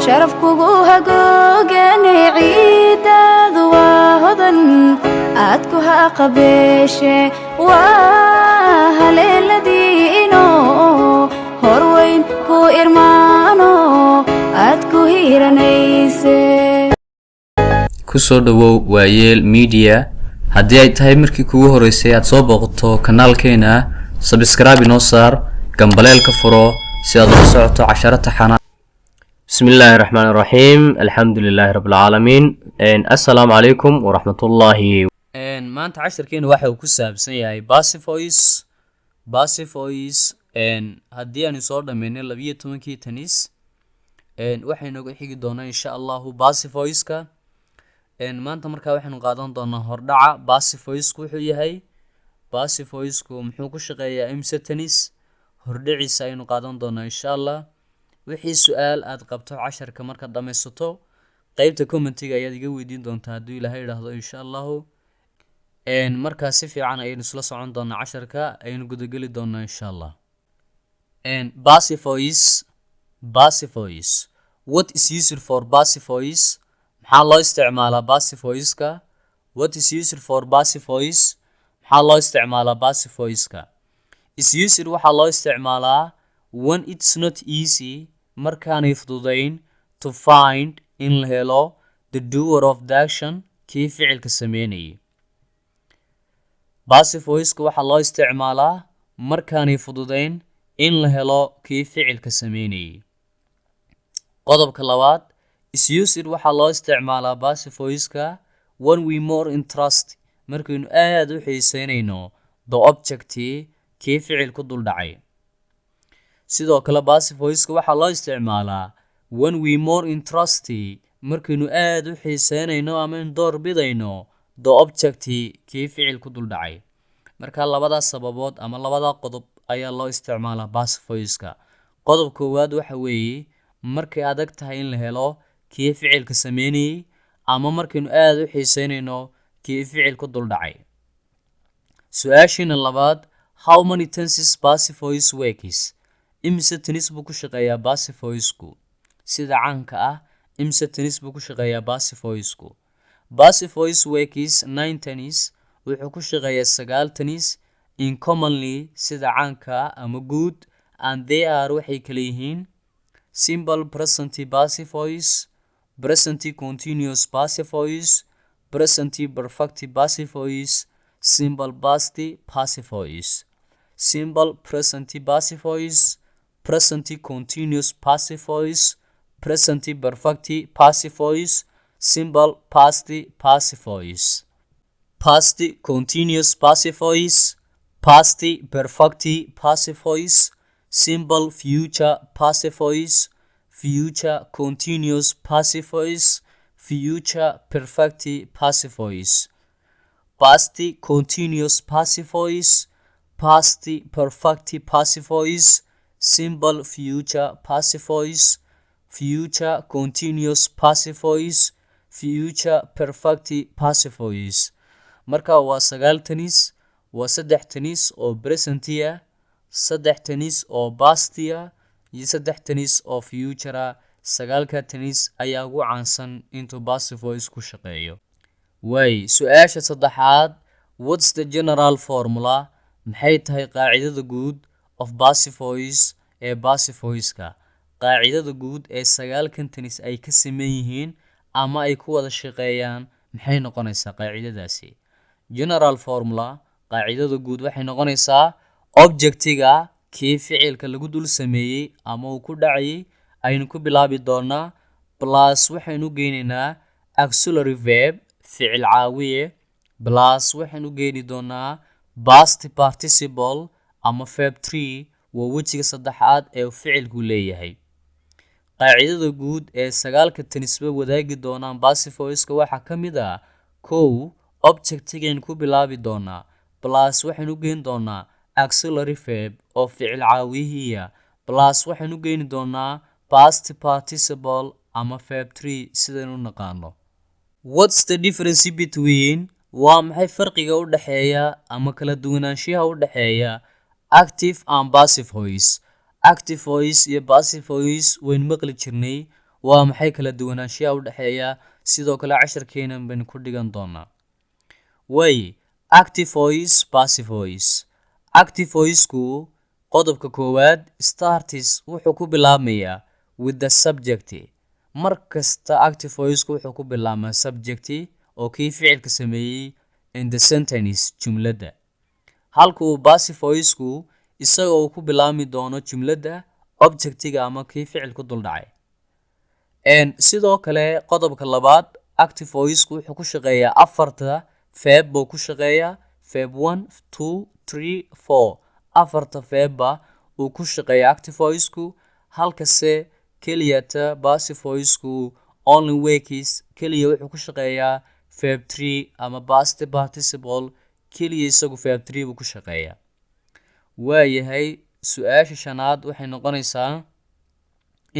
sharaf kugu hagoogane ciidaadu waa hodan aad ku haqabeeshe waa haleeladiino horweyn ku irmaano aad ku hiiranayse kusoo dhawow waayeel media haddii ay tahay markii kugu horeysay aad soo booqato kanaalkeena subscribe inoo saar gambaleelka furo si aad u socoto casharada taxana bismillahir rahmaanir rahiim alxamdulillahi rabbil caalamiin assalaamu calaykum waraxmatullaahi maanta casharkeena waxa uu ku saabsan yahay passive voice haddii aan soo dhameynay 12 tanis waxaynu uga xigi doonaa insha Allah passive voice-ka maanta markaa waxaanu qaadan doonaa hordhaca passive voice-ku wuxuu yahay passive voice-ku muxuu ku shaqeeyaa imsa tanis hordhiciisa aynu qaadan doonaa insha Allah wixii su'aal aad qabto casharka marka dhameysato qaybta comment-iga ayaad iga weydiin doontaa haddii Ilaahay yiraahdo insha Allah markaa si fiican ayaynu isla socon doonaa casharka ayaynu gudagali doonaa insha Allah passive voice what is used for passive voice maxaa loo isticmaalaa passive voice-ka what is used for passive voice maxaa loo isticmaalaa passive voice-ka is used waxaa loo isticmaalaa when it's not easy markaanay fududayn to find in la helo the doer of the action kii ficilka sameynayay passive voice-ka waxaa loo isticmaalaa markaanay fududayn in la helo kii ficilka sameynayay qodobka labaad is used waxaa loo isticmaalaa passive voice-ka when we more interest markaynu aad u xiiseynayno the object kii ficil ku dul dhacay sidoo kale passive voice-ka waxaa loo isticmaalaa when we more interest markaynu aad u xiiseynayno ama door bidayno the object kii ficil ku dul dhacay marka labadaas sababood ama labada qodob ayaa loo isticmaalaa passive voice-ka qodob koowaad waxa weeye markay adag tahay in la helo kii ficilka sameynayay ama markaynu aad u xiiseynayno kii ficil ku dul dhacay su'aashina labaad how many tenses passive voice works imsa tennis buu ku shaqeeyaa passive voice-ku sida caanka ah imsa tennis buu ku shaqeeyaa passive voice-ku passive voice works 9 tennis wuxuu ku shaqeeyaa 9 tennis in commonly sida caanka ama guud and they are waxay kala yihiin simple present passive voice present continuous passive voice present perfect passive voice simple past passive voice simple present passive voice present continuous passive voice present perfect passive voice simple past passive voice past continuous passive voice past perfect passive voice simple future passive voice future continuous passive voice future perfect passive voice past continuous passive voice past perfect passive voice simple future passive voice future continuous passive voice future perfect passive voice marka waa 9 tennis waa 3 tennis oo present ah 3 tennis oo past ah iyo 3 tennis oo future ah 9 tennis ayaa ugu caansan intuu passive voice ku shaqeeyo way su'aasha saddexaad what's the general formula maxay tahay qaacidada guud of passive voice ee passive voice-ka qaacidada guud ee 9 tennis ay ka sameeyeen yihiin ama ay ku wada shaqeeyaan maxay noqonaysaa qaacidadaasi general formula qaacidada guud waxay noqonaysaa objectiga kii ficilka lagu dul sameeyay ama uu ku dhacay aynu ku bilaabi doonaa plus waxaynu geynaynaa auxiliary verb ficil caawiye plus waxaynu geeni doonaa past participle ama verb 3 waa wajiga saddexaad ee ficilku leeyahay qaacidada guud ee 9 tanisba wadaagi doonaan passive voice-ka waxa kamid ah kow objectigan ku bilaabi doonaa plus waxaynu geeni doonaa auxiliary verb oo ficil caawiyihiya plus waxaynu geeni doonaa past participle ama verb 3 sidaynu naqaano what's the difference between waa maxay farqiga u dhaxeeya ama kala duwanaanshaha u dhaxeeya active and passive voice active voice iyo passive voice wayn maqli jirnay waa maxay kala duwanaanshiyaha u dhexeeya sidoo kale casharkeenan baynu ku dhigan doonaa waaye active voice passive voice active voice-ku qodobka koowaad startis wuxuu ku bilaabmayaa with the subject mar kasta active voice-ku wuxuu ku bilaabmaa subject oo kii ficilka sameeyey in the sentence jumladda halka uu passive voice-ku isaga uu ku bilaabmi doono jumladda objectiga ama kii ficil ku dul dhacay sidoo kale qodobka labaad active voice-ku wuxuu ku shaqeeyaa afarta feeb buu ku shaqeeyaa feeb 1 2 3 4 afarta feebba uu ku shaqeeya active voice-ku halkase keliyata passive voice-ku only wakes keliya wuxuu ku shaqeeyaa feeb 3 ama past participle keliya isagu feeb 3 buu ku shaqeeyaa waayahay su-aasha shanaad waxay noqonaysaa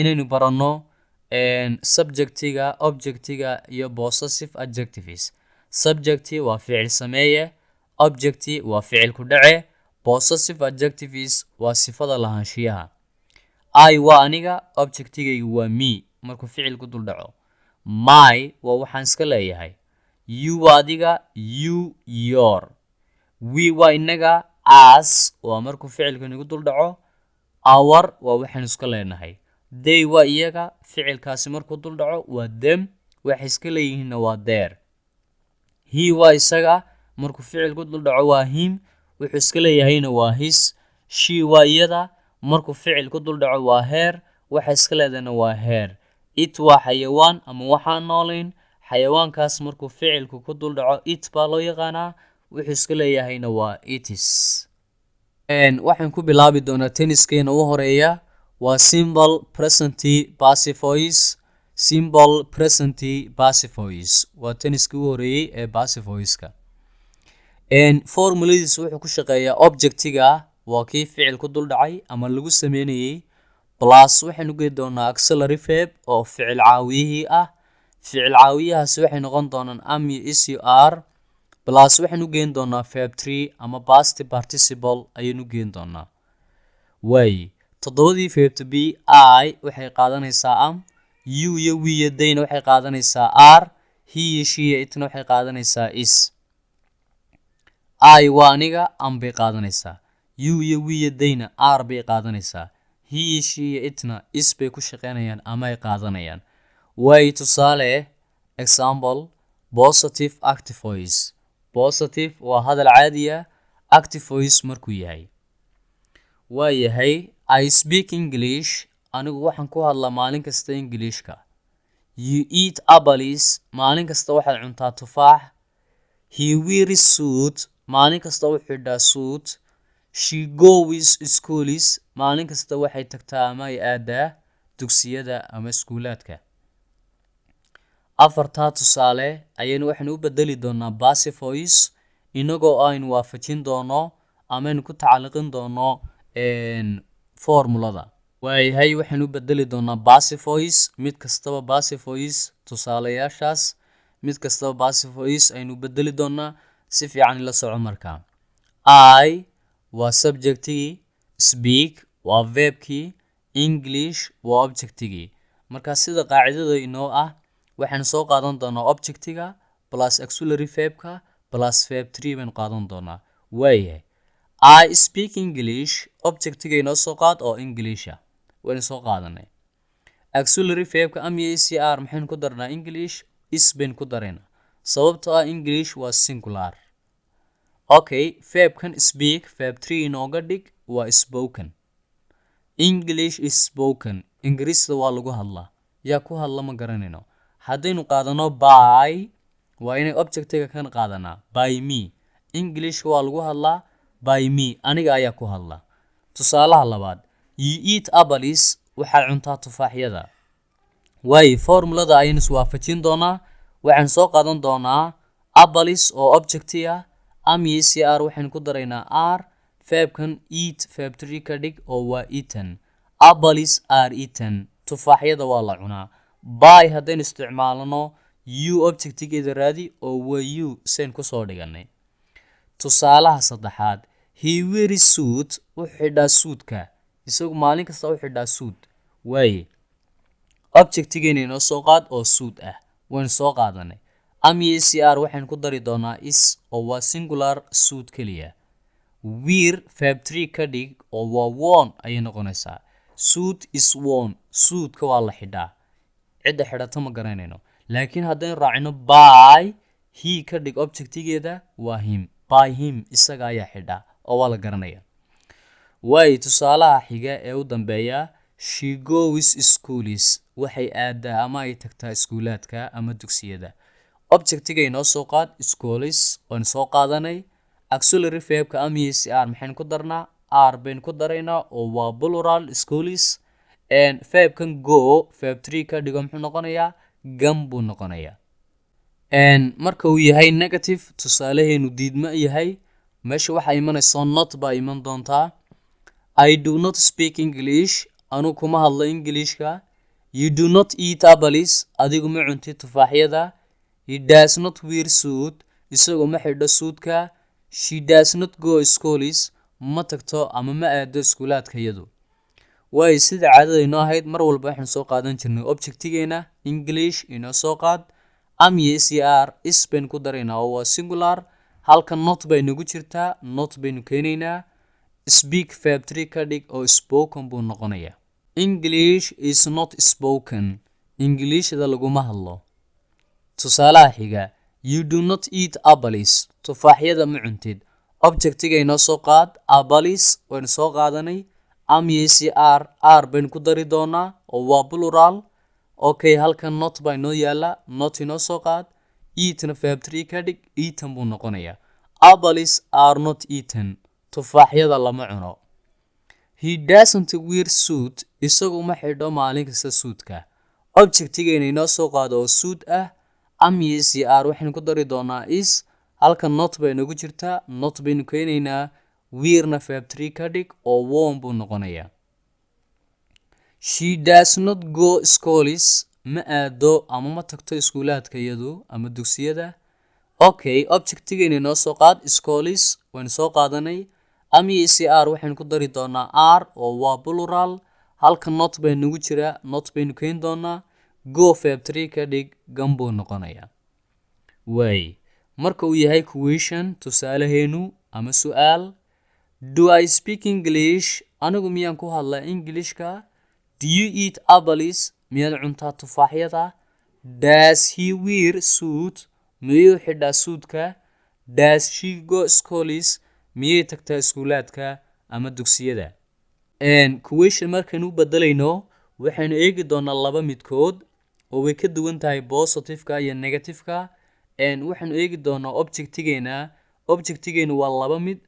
inaynu baranno subjectiga objectiga iyo possessive adjectives subjecti waa ficil sameeye objecti waa ficil ku dhace possessive adjectives waa sifada lahaanshiyaha I waa aniga objectigaygu waa me markuu ficil ku dul dhaco my waa waxaan iska leeyahay you waa adiga you your we waa inaga as waa markuu ficilku nagu dul dhaco our waa waxaan iska leenahay they waa iyaga ficilkaasi markuu dul dhaco waa them waxay iska leeyihiinna waa their he waa isaga markuu ficil ku dul dhaco waa him wuxuu iska leeyahayna waa his she waa iyada markuu ficil ku dul dhaco waa her waxay iska leedahayna waa her it waa xayawaan ama waxaan noolayn xayawaankaas markuu ficilku ku dul dhaco it baa loo yaqaanaa wuxuu iska leeyahayna waa itis waxaan ku bilaabi doonaa tenniskeena u horeeya waa simple present passive voice simple present passive voice waa tenniskii u horeeyey ee passive voice-ka formuladiisa wuxuu ku shaqeeyaa objectiga waa kii ficil ku dul dhacay ama lagu sameynayay plus waxaynu geedi doonaa auxiliary verb oo ficil caawiyihii ah ficil caawiyahaasi waxay noqon doonaan am iyo is iyo are plus waxaynu geeni doonaa verb 3 ama past participle ayaynu geeni doonaa waaye toddobadii verb to be I waxay qaadanaysaa am you iyo we iyo theyna waxay qaadanaysaa are he iyo she iyo itna waxay qaadanaysaa is I waa aniga am bay qaadanaysaa you iyo we iyo theyna are bay qaadanaysaa he iyo she iyo itna is bay ku shaqeynayaan ama ay qaadanayaan waaye tusaale example positive active voice positive waa hadal caadi ah active voice markuu yahay waa yahay I speak English anigu waxaan ku hadlaa maalin kasta Englishka you eat apples maalin kasta waxaad cuntaa tufaax he wears suit maalin kasta wuxuu xidhaa suit she goes schools maalin kasta waxay tagtaa ama ay aadaa dugsiyada ama iskuulaadka afartaa tusaale ayaynu waxaynu u bedeli doonaa passive voice inagoo aynu waafajin doono ama aynu ku tacalliqin doono formulada waayahay waxaynu u bedeli doonaa passive voice mid kastaba passive voice tusaalayaashaas mid kastaba passive voice aynu bedeli doonaa si fiican ila soco markaa I waa subjectigii speak waa verbkii English waa objectigii markaa sida qaacidada inoo ah waxaynu soo qaadan doonaa objectiga plus auxiliary verbka plus verb 3 baynu qaadan doonaa waayahay I speak English objectiga inoo soo qaad oo Englisha waynu soo qaadanay auxiliary verbka am iyo is iyo are maxaynu ku darnaa English is baynu ku daraynaa sababtoo ah English waa singular okay verbkan speak verb 3 inooga dhig waa spoken English is spoken ingiriisda waa lagu hadlaa yaa ku hadla ma garanayno haddaynu qaadano by waa inay objectiga kan qaadanaa by me English waa lagu hadlaa by me aniga ayaa ku hadla tusaalaha labaad you eat apples waxaad cuntaa tufaaxyada waaye formulada ayaynu iswaafajin doonaa waxaan soo qaadan doonaa apples oo objecti ah am iyo is iyo are waxaynu ku daraynaa are verbkan eat verb 3 ka dhig oo waa eaten apples are eaten tufaaxyada waa la cunaa by haddaynu isticmaalno you objectigeeda raadi oo waa you sayn kusoo dhiganay tusaalaha saddexaad he wears suit wuxuu xidhaa suudka isagu maalin kasta u xidhaa suud waaye objectigeena inoo soo qaad oo suit ah waan soo qaadanay am iyo cr waxaan ku dari doonaa is oo waa singular suit keliya wear verb 3 ka dhig oo waa worn ayay noqonaysaa suit is worn suitka waa la xidhaa cidda xidhata ma garanayno laakiin haddaynu raacino by he ka dhig objectigeeda waa him by him isaga ayaa xidhaa oo waa la garanaya way tusaalaha xiga ee u dambeeya she goes schools waxay aadaa ama ay tagtaa iskuulaadka ama dugsiyada objectiga inoo soo qaad schools waan soo qaadanay auxiliary verbka am iyo cr maxaynu ku darnaa r baynu ku daraynaa oo waa plural schools and verbkan go verb 3 ka dhigo muxuu noqonayaa gam buu noqonayaa marka uu yahay negative tusaalaheenu diidma yahay meesha waxaa imanaysa not baa iman doontaa I do not speak English anu kuma hadlo Englishka you do not eat apples adigu ma cuntid tufaaxyada he does not wear suit isagu ma xidho suudka she does not go schools ma tagto ama ma aado iskuulaadka iyadu way sida caadada inoo ahayd mar walba waxaan soo qaadan jirnay objectigeena English inoo soo qaad am iyo cr is baynu ku daraynaa oo waa singular halka not bay nagu jirtaa not baynu keenaynaa speak verb 3 ka dhig oo spoken buu noqonayaa English is not spoken Englishda laguma hadlo tusaalaha xiga you do not eat apples tufaaxyada ma cuntid objectiga inoo soo qaad apples waynu soo qaadanay am iyo cr r baynu ku dari doonaa oo waa plural okay halkan not baa inoo yaala not inoo soo qaad eatna verb 3 ka dhig eaten buu noqonayaa apples are not eaten tufaaxyada lama cuno he doesn't wear suit isagu ma xidho maalin kasta suudka objectigeena inoo soo qaado oo suit ah am iyo cr waxaynu ku dari doonaa is halka not bay nagu jirtaa not baynu keenaynaa wearna verb 3 ka dhig oo worn buu noqonayaa she does not go schools ma aado ama ma tagto iskuulaadka iyadu ama dugsiyada okay objectigeena inoo soo qaad schools waynu soo qaadanay am iyo cr waxaynu ku dari doonaa r oo waa plural halka not bay nagu jiraa not baynu keeni doonaa go verb 3 ka dhig gam buu noqonayaa way marka uu yahay question tusaalaheenu ama su'aal do I speak English anigu miyaan ku hadlaa Englishka do you eat apples miyaad cuntaa tufaaxyada does he wear suit miyuu xidhaa suudka does she go schools miyay tagtaa iskuulaadka ama dugsiyada question markaynu u bedelayno waxaynu eegi doonaa laba midkood oo way ka duwan tahay positive-ka iyo negative-ka waxaynu eegi doonaa objectigeena waa laba mid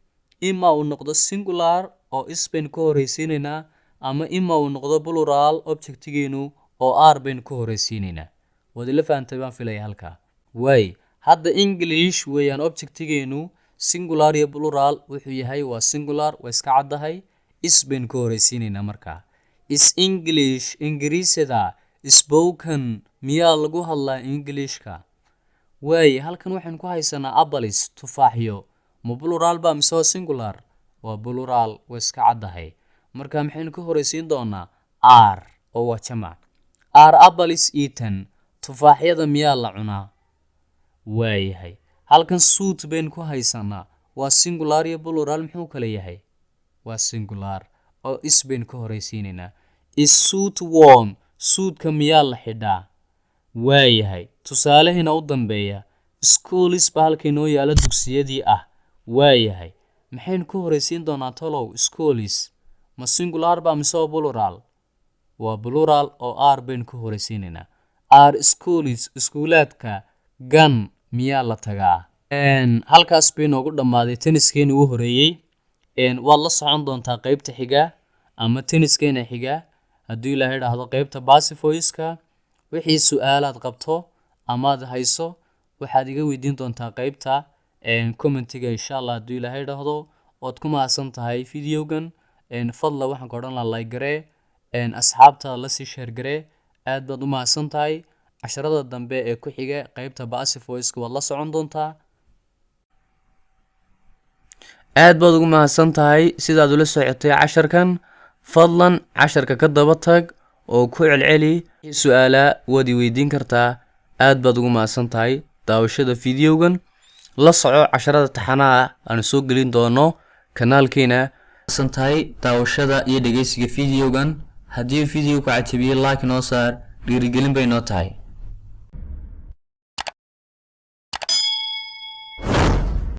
ima uu noqdo singular oo is baynu ka horeysiinaynaa ama ima uu noqdo plural objectigeenu oo r baynu ka horeysiinaynaa waad ila fahantay baan filaya halkaa way hadda English weeyaan objectigeenu singular iyo plural wuxuu yahay waa singular waa iska caddahay is baynu ka horeysiinaynaa markaa is English ingiriisida spoken miyaa lagu hadlaa Englishka way halkan waxaan ku haysanaa apples tufaaxyo ma plural ba mise waa singular waa plural waa iska caddahay marka maxaynu ka horeysiin doonaa r oo waa jamac are apples eaten tufaaxyada miyaa la cunaa waayahay halkan suit baynu ku haysanaa waa singular iyo plural muxuu kala yahay waa singular oo is baynu ka horeysiinaynaa is suit worn suudka miyaa la xidhaa waayahay tusaalaheena u dambeeya schools baa halka inoo yaala dugsiyadii ah waayahay maxaynu ka horeysiin doonaa talow schools ma singular baa mise waa plural waa plural oo r baynu ka horeysiinaynaa are schools iskuulaadka gan miyaa la tagaa halkaas bay noogu dhammaaday tenniskeena ugu horeeyey waad la socon doontaa qaybta xiga ama tenniskeena xiga haddii ilaahay idhaahdo qaybta passive voice-ka wixii su'aalaad qabto amaad hayso waxaad iga weydiin doontaa qaybta commentiga insha allah haddii ilaahay idhaahdo ood ku mahadsan tahay videogan fadla waxaan ka odhan lahaa like garee asxaabtaada la sii share garee aad baad u mahadsan tahay casharada dambe ee ku xiga qaybta passive voice-ka waad la socon doontaa aad baad ugu mahadsan tahay sidaad ula socotay casharkan fadlan casharka ka daba tag oo ku celceli su'aala waad weydiin kartaa. aad baad ugu mahadsan tahay daawashada fiidiyogan. la soco casharada taxanaha aan soo gelin doono kanaalkeena. mahadsan tahay daawashada iyo dhageysiga fiidiyogan. haddii fiidiyowga cajabiyo like noo saar, dhiirigelin bay noo tahay.